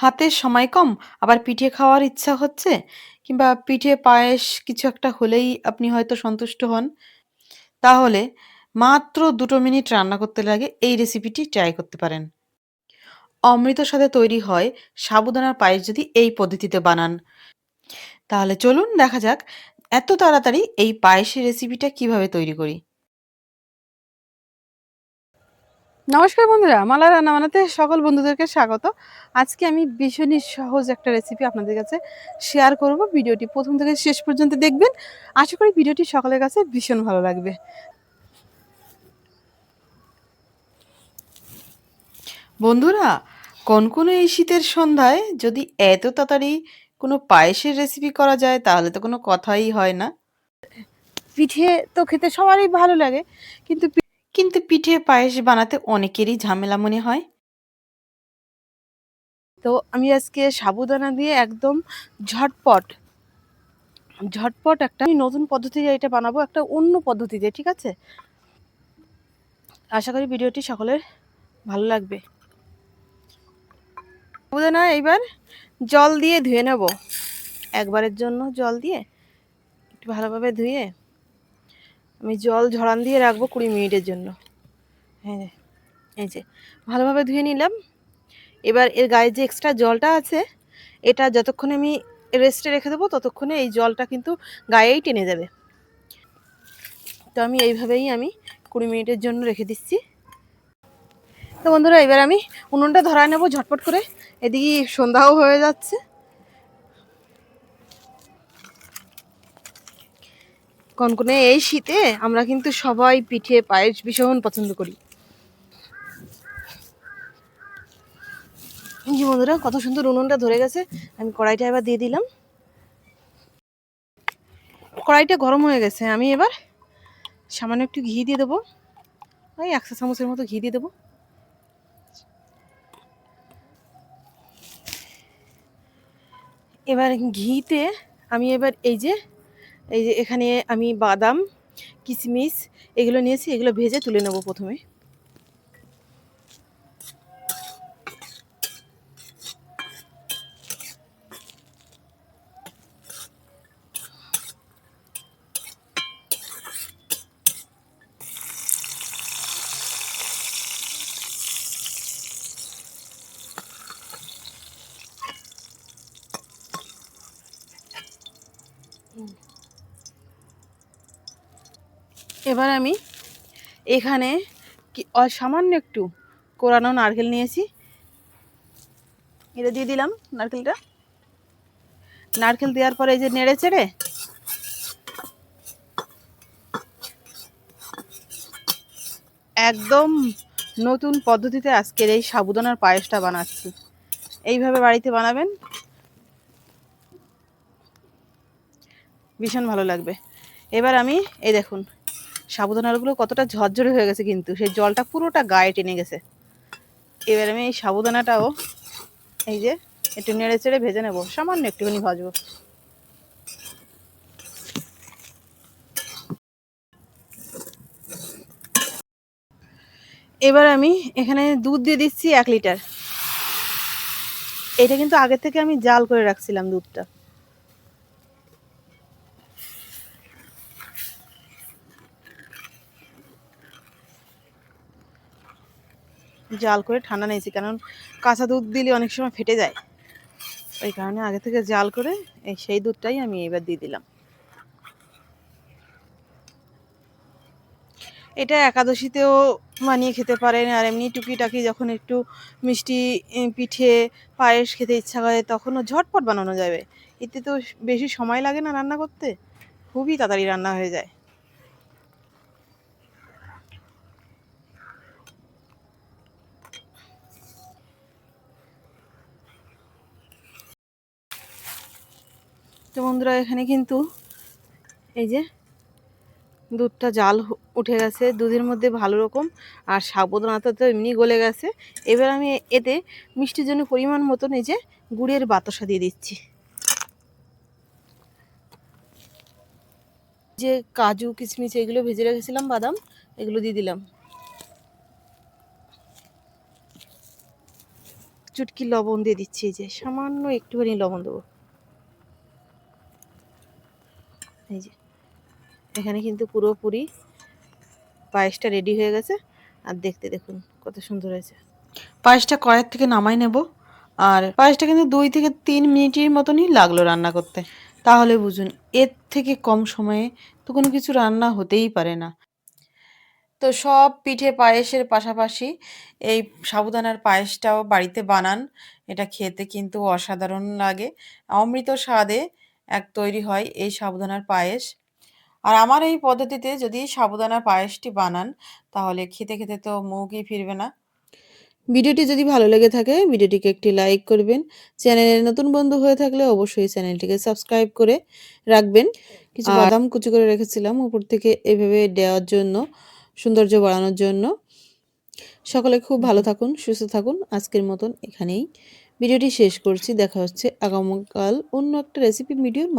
হাতে সময় কম, আবার পিঠে খাওয়ার ইচ্ছা হচ্ছে, কিংবা পিঠে পায়েস কিছু একটা হলেই আপনি হয়তো সন্তুষ্ট হন। তাহলে মাত্র ২ মিনিট রান্না করতে লাগে এই রেসিপিটি ট্রাই করতে পারেন। অমৃত স্বাদে তৈরি হয় সাবুদানার পায়েস যদি এই পদ্ধতিতে বানান। তাহলে চলুন দেখা যাক এত তাড়াতাড়ি এই পায়েসের রেসিপিটা কিভাবে তৈরি করি। নমস্কার বন্ধুরা, মালা রান্না বানাতে সকল বন্ধুদেরকে স্বাগত। আজকে আমি ভীষণই সহজ একটা রেসিপি আপনাদের কাছে শেয়ার করব। ভিডিওটি প্রথম থেকে শেষ পর্যন্ত দেখবেন। আশা করি ভিডিওটি সকলের কাছে ভীষণ ভালো লাগবে। বন্ধুরা, কনকনে এই শীতের সন্ধ্যায় যদি এত তাড়াতাড়ি কোনো পায়েসের রেসিপি করা যায় তাহলে তো কোনো কথাই হয় না। পিঠে তো খেতে সবারই ভালো লাগে, কিন্তু কিন্তু পিঠে পায়েস বানাতে অনেকেরই ঝামেলা মনে হয়। তো আমি আজকে সাবুদানা দিয়ে একদম ঝটপট ঝটপট একটা আমি নতুন পদ্ধতিতে এটা বানাবো, একটা অন্য পদ্ধতিতে। ঠিক আছে, আশা করি ভিডিওটি সকলের ভালো লাগবে। সাবুদানা এবার জল দিয়ে ধুয়ে নেব। একবারের জন্য জল দিয়ে একটু ভালোভাবে ধুয়ে আমি জল ঝরান দিয়ে রাখবো 20 মিনিটের জন্য। হ্যাঁ, এই যে ভালোভাবে ধুয়ে নিলাম। এবার এর গায়ে যে এক্সট্রা জলটা আছে, এটা যতক্ষণে আমি রেস্টে রেখে দেবো ততক্ষণে এই জলটা কিন্তু গায়েই টেনে যাবে। তো আমি এইভাবেই 20 মিনিটের জন্য রেখে দিচ্ছি। তো বন্ধুরা, এবার আমি উনুনটা ধরায় নেবো ঝটপট করে। এদিকে সন্ধ্যাও হয়ে যাচ্ছে। কনকনে এই শীতে আমরা কিন্তু সবাই পিঠে পায়েস ভীষণ পছন্দ করি। জি বন্ধুরা, কত সুন্দর উনুনটা ধরে গেছে। আমি কড়াইটা এবার দিয়ে দিলাম। কড়াইটা গরম হয়ে গেছে। আমি এবার সামান্য একটু ঘি দিয়ে দেবো। ওই 1 চা চামচের মতো ঘি দিয়ে দেবো। এবার ঘিতে আমি এবার এই যে এখানে আমি বাদাম, কিশমিশ এগুলো নিয়েছি। এগুলো ভেজে তুলে নেবো প্রথমে। এবার আমি এখানে সামান্য একটু কোরানো নারকেল নিয়েছি। এটা দিয়ে দিলাম নারকেলটা। নারকেল দেওয়ার পরে এই যে নেড়ে চেড়ে একদম নতুন পদ্ধতিতে আজকের এই সাবুদানার পায়েসটা বানাচ্ছি। এইভাবে বাড়িতে বানাবেন, ভীষণ ভালো লাগবে। এবার আমি এই দেখুন সাবুদানাগুলো কতটা ঝরঝরে হয়ে গেছে, কিন্তু সেই জলটা পুরোটা গায়ে টেনে গেছে। এবার আমি এই সাবুদানাটাও এই যে একটু নেড়ে চেড়ে ভেজে নেব, সামান্য একটুখানি ভাজবো। এবার আমি এখানে দুধ দিয়ে দিচ্ছি 1 লিটার। এটা কিন্তু আগে থেকে আমি জাল করে রাখছিলাম দুধটা। জাল করে ঠান্ডা নিয়েছি, কারণ কাঁচা দুধ দিলে অনেক সময় ফেটে যায়। ওই কারণে আগে থেকে জাল করে সেই দুধটাই আমি এবার দিয়ে দিলাম। এটা একাদশীতেও বানিয়ে খেতে পারেন, আর এমনি টুকিটাকি যখন একটু মিষ্টি পিঠে পায়েস খেতে ইচ্ছা করে তখনও ঝটপট বানানো যাবে। এতে তো বেশি সময় লাগে না রান্না করতে, খুবই তাড়াতাড়ি রান্না হয়ে যায়। তো বন্ধুরা, এখানে কিন্তু এই যে দুধটা জাল উঠে গেছে দুধের মধ্যে ভালো রকম, আর সাবুদানাটা তো এমনি গলে গেছে। এবার আমি এতে মিষ্টির জন্য পরিমাণ মতন এই যে গুড়ের বাতাসা দিয়ে দিচ্ছি। যে কাজু কিশমিশ এগুলো ভেজে রেখেছিলাম, বাদাম, এগুলো দিয়ে দিলাম। চুটকি লবণ দিয়ে দিচ্ছি, এই যে সামান্য একটুখানি লবণ দেবো। এই যে এখানে কিন্তু পুরোপুরি পায়েসটা রেডি হয়ে গেছে। আর দেখতে দেখুন কত সুন্দর হয়েছে। পায়েসটা কড়াই থেকে নামাই নেব। আর পায়েসটা কিন্তু 2 থেকে 3 মিনিটের মতনই লাগলো রান্না করতে। তাহলে বুঝুন এর থেকে কম সময়ে তো কোনো কিছু রান্না হতেই পারে না। তো সব পিঠে পায়েসের পাশাপাশি এই সাবুদানার পায়েসটাও বাড়িতে বানান। এটা খেতে কিন্তু অসাধারণ লাগে। অমৃত স্বাদে তৈরি হয় এই সাবুদানার পায়েস। আর আমার এই পদ্ধতিতে যদি সাবুদানার পায়েসটি বানান তাহলে খেতে খেতে তো মুখই ফিরবে না। ভিডিওটি যদি ভালো লেগে থাকে ভিডিওটিকে একটি লাইক করবেন। চ্যানেলে নতুন বন্ধু হয়ে থাকলে অবশ্যই চ্যানেলটিকে সাবস্ক্রাইব করে রাখবেন। কিছু বাদাম কুচি করে রেখেছিলাম উপর থেকে এভাবে দেওয়ার জন্য, সৌন্দর্য বাড়ানোর জন্য। সকলে খুব ভালো থাকুন, সুস্থ থাকুন। আজকের মতন এখানেই ভিডিওটি শেষ করছি। দেখা হচ্ছে আগামীকাল অন্য একটা রেসিপি ভিডিওর মাধ্যমে।